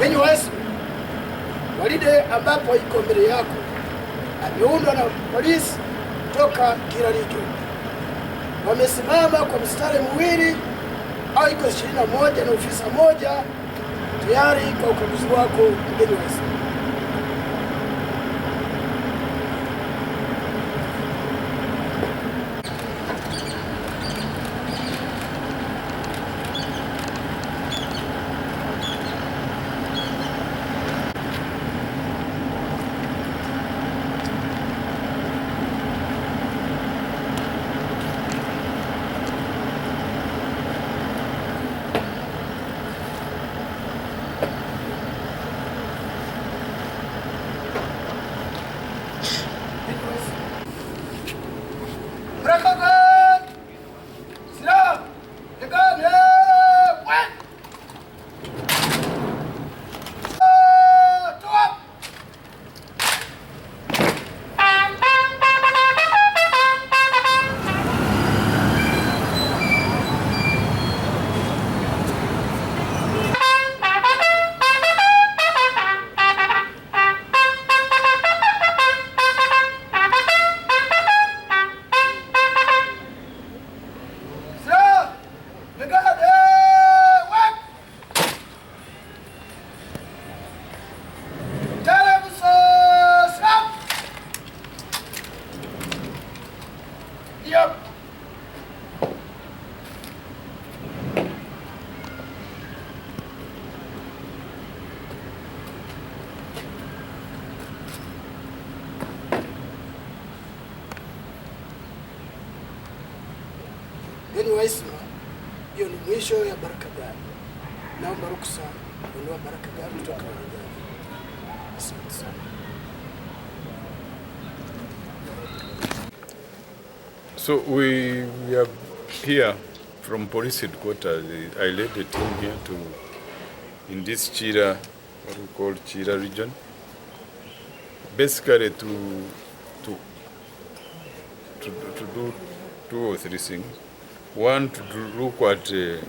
Anyways, walide ambapo iko mbele yako ameundwa na polisi toka kila region. Wamesimama kwa mstari mwili au iko 21 na ofisa moja tayari kwa ukaguzi wako mgeni wasi. Anyways, hiyo ni mwisho ya baraka gani. Naomba ruksa kuondoa baraka gani kutoka wanadamu. Asante sana. So we are here from police headquarters. I led the team here in this Chira, what we call Chira region, basically to do 2 or 3 things. One, to look at the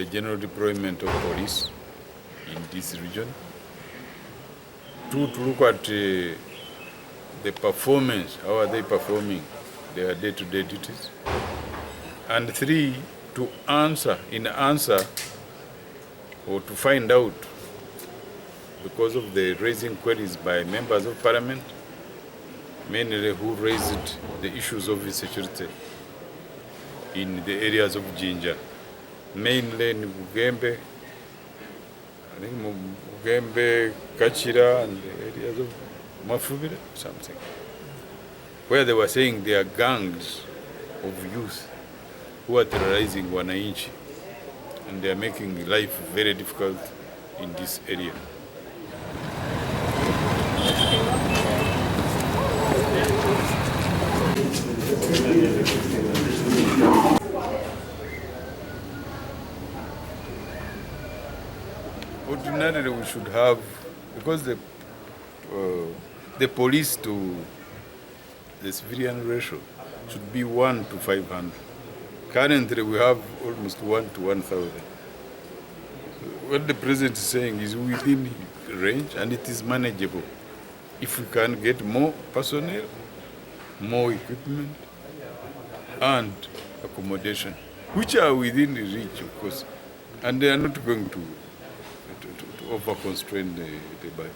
general deployment of police in this region. 2, to look at the performance, how are they performing their day-to-day duties. And 3, to answer or to find out, because of the raising queries by members of parliament, mainly who raised the issues of insecurity in the areas of Jinja, mainly in Bugembe, I think Bugembe, Kachira, and the areas of Mafubire, something, where they were saying there are gangs of youth who are terrorizing Wananchi, and they are making life very difficult in this area. Ordinarily, we should have, because the police to the civilian ratio should be 1 to 500. Currently, we have almost 1 to 1,000. What the president is saying is within range and it is manageable. If we can get more personnel, more equipment, and accommodation, which are within the reach, of course. And they are not going to over-constrain the budget.